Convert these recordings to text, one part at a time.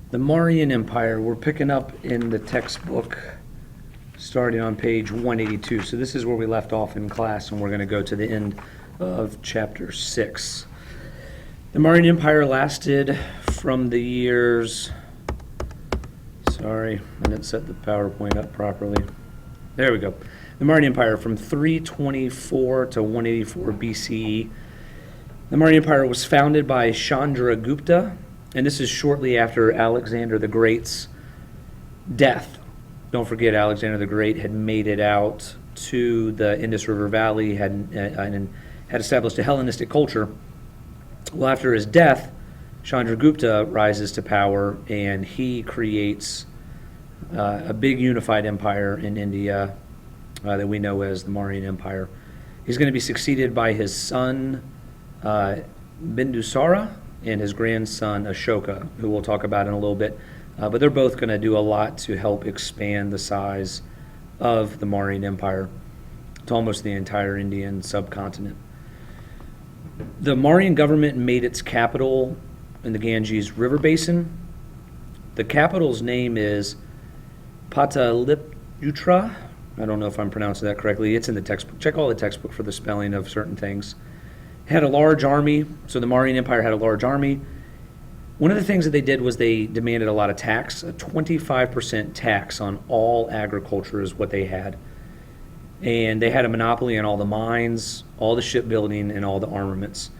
The Mauryan Empire, we're picking up in the textbook starting on page 182. So this is where we left off in class, and we're going to go to the end of chapter 6. The Mauryan Empire lasted from the years, sorry, I didn't set the PowerPoint up properly. There we go. The Mauryan Empire from 324 to 184 BCE. The Mauryan Empire was founded by Gupta, and this is shortly after Alexander the Great's death. Don't forget, Alexander the Great had made it out to the Indus River Valley, had established a Hellenistic culture. Well, after his death, Gupta rises to power, and he creates a big unified empire in India that we know as the Mauryan Empire. He's going to be succeeded by his son Bindusara and his grandson Ashoka, who we'll talk about in a little bit. But they're both going to do a lot to help expand the size of the Mauryan Empire to almost the entire Indian subcontinent. The Mauryan government made its capital in the Ganges River Basin. The capital's name is Pataliputra. I don't know if I'm pronouncing that correctly. It's in the textbook. Check all the textbook for the spelling of certain things. Had a large army, so the Mauryan Empire had a large army. One of the things that they did was they demanded a lot of tax. A 25% tax on all agriculture is what they had. And they had a monopoly on all the mines, all the shipbuilding, and all the armaments.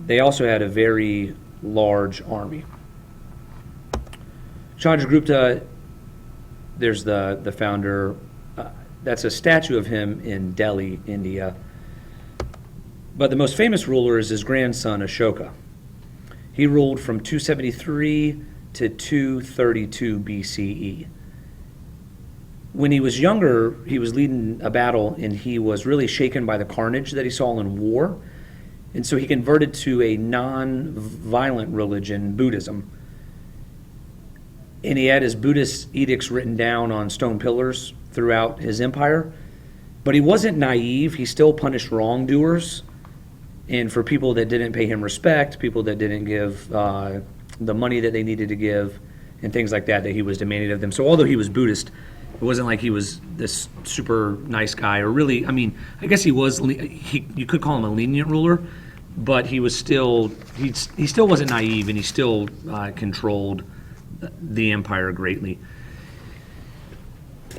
They also had a very large army. Chandragupta, there's the founder. That's a statue of him in Delhi, India. But the most famous ruler is his grandson, Ashoka. He ruled from 273 to 232 BCE. When he was younger, he was leading a battle, and he was really shaken by the carnage that he saw in war. And so he converted to a non-violent religion, Buddhism. And he had his Buddhist edicts written down on stone pillars throughout his empire. But he wasn't naive. He still punished wrongdoers. And for people that didn't pay him respect, people that didn't give the money that they needed to give, and things like that he was demanding of them. So although he was Buddhist, it wasn't like he was this super nice guy, or really, I mean, I guess he was, you could call him a lenient ruler, but he was still, he still wasn't naive, and he still controlled the empire greatly.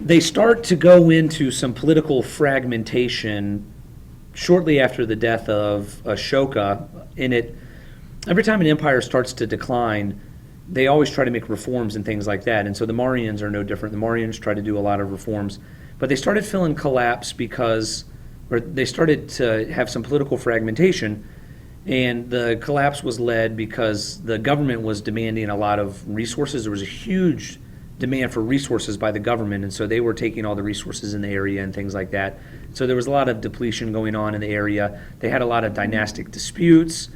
They start to go into some political fragmentation shortly after the death of Ashoka. Every time an empire starts to decline, they always try to make reforms and things like that. And so the Mauryans are no different. The Mauryans try to do a lot of reforms. But they started feeling collapse or they started to have some political fragmentation. And the collapse was led because the government was demanding a lot of resources. There was a huge demand for resources by the government, and so they were taking all the resources in the area and things like that. So there was a lot of depletion going on in the area. They had a lot of dynastic disputes,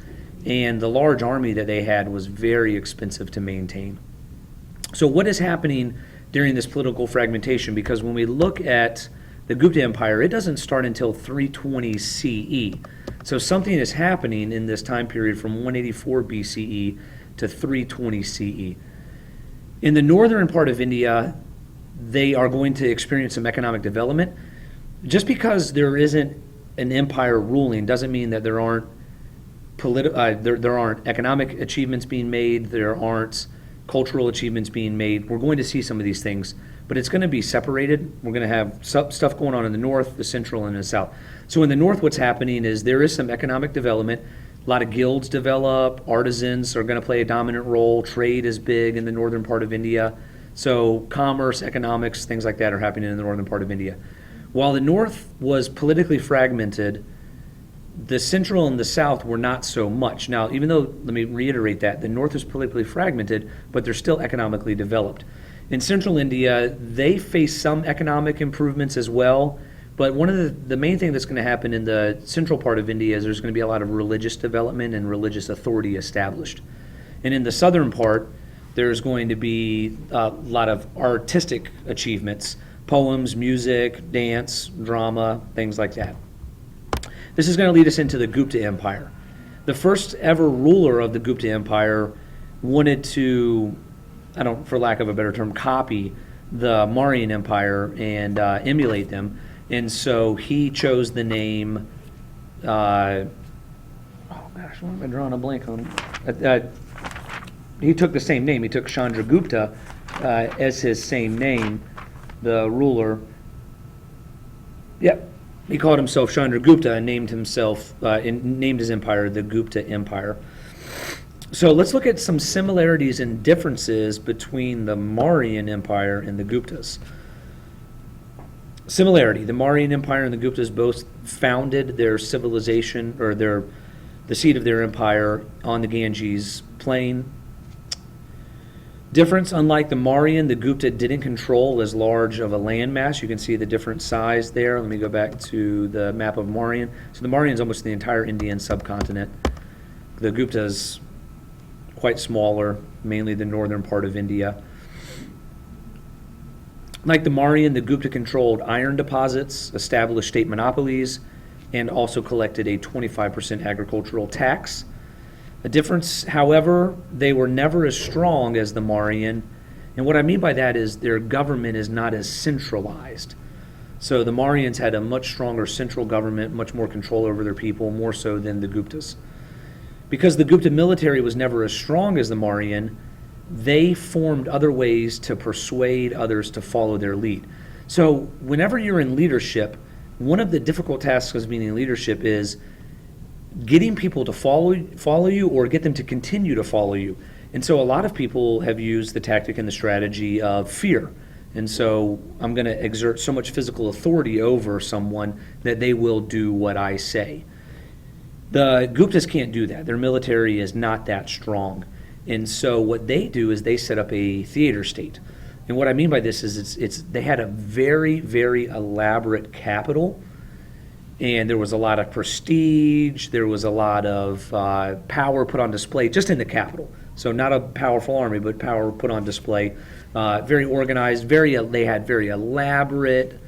and the large army that they had was very expensive to maintain. So what is happening during this political fragmentation? Because when we look at the Gupta Empire, it doesn't start until 320 CE. So something is happening in this time period from 184 BCE to 320 CE. In the northern part of India, they are going to experience some economic development. Just because there isn't an empire ruling doesn't mean that there aren't there aren't economic achievements being made, there aren't cultural achievements being made. We're going to see some of these things, but it's going to be separated. We're going to have stuff going on in the north, the central, and the south. So in the north, what's happening is there is some economic development. A lot of guilds develop, artisans are going to play a dominant role, trade is big in the northern part of India. So commerce, economics, things like that are happening in the northern part of India. While the north was politically fragmented, the central and the south were not so much. Now, even though, let me reiterate that, the north is politically fragmented, but they're still economically developed. In central India, they face some economic improvements as well. But one of the main thing that's going to happen in the central part of India is there's going to be a lot of religious development and religious authority established. And in the southern part, there's going to be a lot of artistic achievements, poems, music, dance, drama, things like that. This is going to lead us into the Gupta Empire. The first ever ruler of the Gupta Empire wanted to I don't, for lack of a better term, copy the Mauryan Empire and emulate them. And so he chose the name, oh gosh, why am I drawing a blank on it? He took the same name. He took Chandragupta as his same name, the ruler. Yep, he called himself Chandragupta and named his empire the Gupta Empire. So let's look at some similarities and differences between the Mauryan Empire and the Guptas. Similarity: the Mauryan Empire and the Guptas both founded their civilization, or the seat of their empire, on the Ganges plain. Difference: unlike the Mauryan, the Gupta didn't control as large of a landmass. You can see the different size there. Let me go back to the map of Mauryan. So the Mauryan is almost the entire Indian subcontinent. The Guptas quite smaller, mainly the northern part of India. Like the Mauryan, the Gupta controlled iron deposits, established state monopolies, and also collected a 25% agricultural tax. A difference, however, they were never as strong as the Mauryan, and what I mean by that is their government is not as centralized. So the Mauryans had a much stronger central government, much more control over their people, more so than the Guptas. Because the Gupta military was never as strong as the Mauryan, they formed other ways to persuade others to follow their lead. So whenever you're in leadership, one of the difficult tasks of being in leadership is getting people to follow you or get them to continue to follow you. And so a lot of people have used the tactic and the strategy of fear. And so I'm going to exert so much physical authority over someone that they will do what I say. The Guptas can't do that. Their military is not that strong. And so what they do is they set up a theater state. And what I mean by this is they had a very, very elaborate capital, and there was a lot of prestige, there was a lot of power put on display just in the capital. So not a powerful army, but power put on display. Very organized, they had very elaborate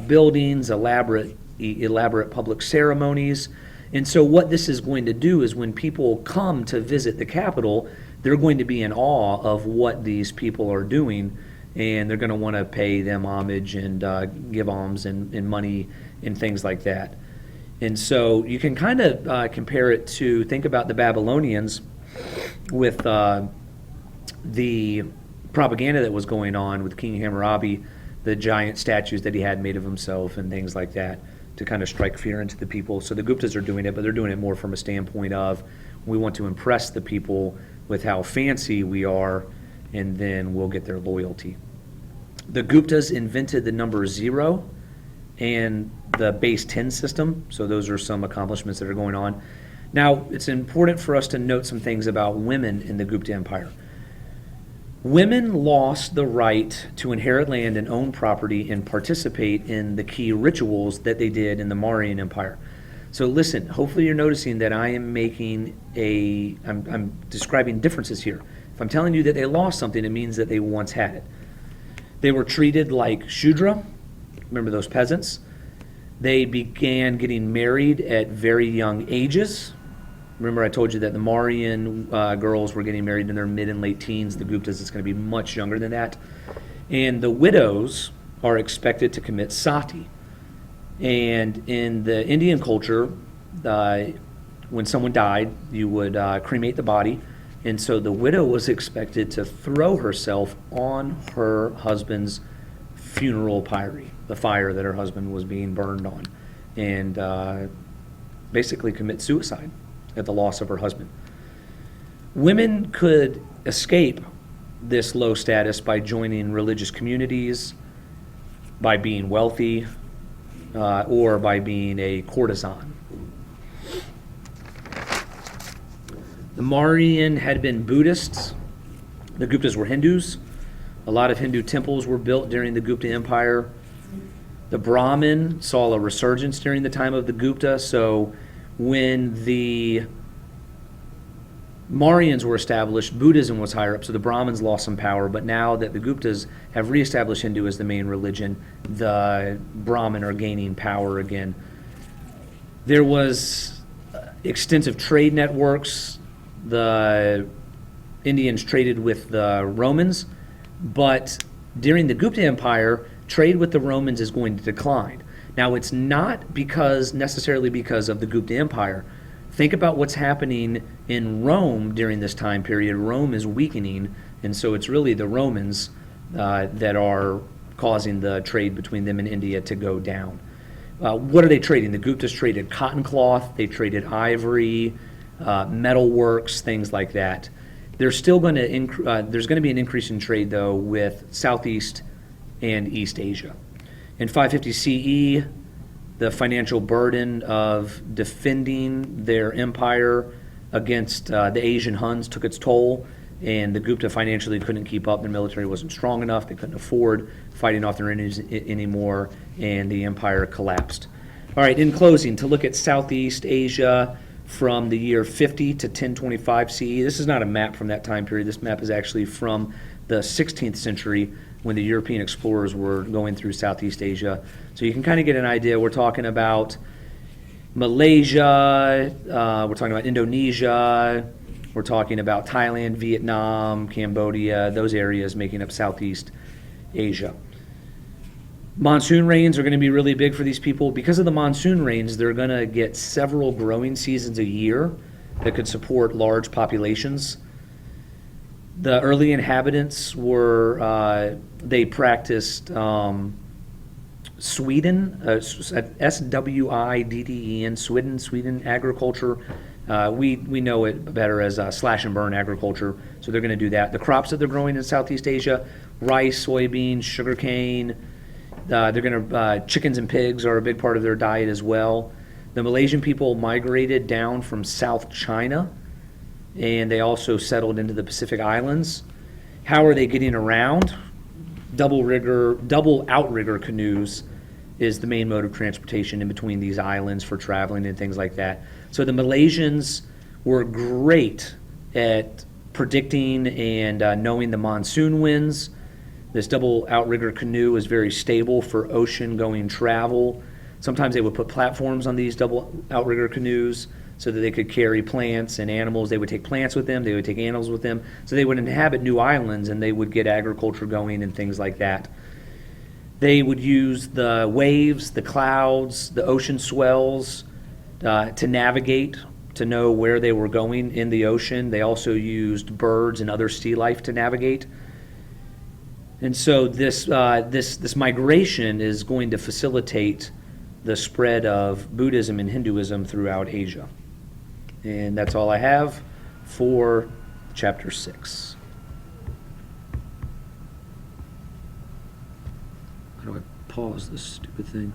buildings, elaborate public ceremonies. And so what this is going to do is when people come to visit the capital, they're going to be in awe of what these people are doing, and they're going to want to pay them homage and give alms and money and things like that. And so you can kind of compare it to, think about the Babylonians with the propaganda that was going on with King Hammurabi, the giant statues that he had made of himself and things like that, to kind of strike fear into the people. So the Guptas are doing it, but they're doing it more from a standpoint of, we want to impress the people with how fancy we are, and then we'll get their loyalty. The Guptas invented the number 0 and the base 10 system, so those are some accomplishments that are going on. Now, it's important for us to note some things about women in the Gupta Empire. Women lost the right to inherit land and own property and participate in the key rituals that they did in the Mauryan Empire. So listen, hopefully you're noticing that I am I'm describing differences here. If I'm telling you that they lost something, it means that they once had it. They were treated like Shudra, remember those peasants? They began getting married at very young ages. Remember I told you that the Mauryan girls were getting married in their mid and late teens. The Guptas, it's going to be much younger than that. And the widows are expected to commit sati. And in the Indian culture, when someone died, you would cremate the body. And so the widow was expected to throw herself on her husband's funeral pyre, the fire that her husband was being burned on, and basically commit suicide at the loss of her husband. Women could escape this low status by joining religious communities, by being wealthy, or by being a courtesan. The Mauryan had been Buddhists. The Guptas were Hindus. A lot of Hindu temples were built during the Gupta Empire. The Brahmin saw a resurgence during the time of the Gupta, so when the Mauryans were established, Buddhism was higher up, so the Brahmins lost some power, but now that the Guptas have reestablished Hindu as the main religion, the Brahmin are gaining power again. There was extensive trade networks. The Indians traded with the Romans, but during the Gupta Empire, trade with the Romans is going to decline. Now, it's not necessarily because of the Gupta Empire. Think about what's happening in Rome during this time period. Rome is weakening, and so it's really the Romans that are causing the trade between them and India to go down. What are they trading? The Guptas traded cotton cloth, they traded ivory, metalworks, things like that. There's going to be an increase in trade, though, with Southeast and East Asia. In 550 CE, the financial burden of defending their empire against the Asian Huns took its toll, and the Gupta financially couldn't keep up. Their military wasn't strong enough. They couldn't afford fighting off their enemies anymore, and the empire collapsed. All right, in closing, to look at Southeast Asia from the year 50 to 1025 CE. This is not a map from that time period. This map is actually from the 16th century when the European explorers were going through Southeast Asia. So you can kind of get an idea. We're talking about Malaysia, we're talking about Indonesia, we're talking about Thailand, Vietnam, Cambodia, those areas making up Southeast Asia. Monsoon rains are going to be really big for these people. Because of the monsoon rains, they're going to get several growing seasons a year that could support large populations. The early inhabitants they practiced Sweden, S-W-I-D-D-E-N, Sweden agriculture. We know it better as slash and burn agriculture, so they're going to do that. The crops that they're growing in Southeast Asia, rice, soybeans, sugarcane, chickens and pigs are a big part of their diet as well. The Malaysian people migrated down from South China, and they also settled into the Pacific Islands. How are they getting around? Double outrigger canoes is the main mode of transportation in between these islands for traveling and things like that. So the Malaysians were great at predicting and knowing the monsoon winds. This double outrigger canoe is very stable for ocean-going travel. Sometimes they would put platforms on these double outrigger canoes so that they could carry plants and animals. They would take plants with them, they would take animals with them, so they would inhabit new islands and they would get agriculture going and things like that. They would use the waves, the clouds, the ocean swells to navigate, to know where they were going in the ocean. They also used birds and other sea life to navigate. And so this migration is going to facilitate the spread of Buddhism and Hinduism throughout Asia. And that's all I have for chapter 6. How do I pause this stupid thing?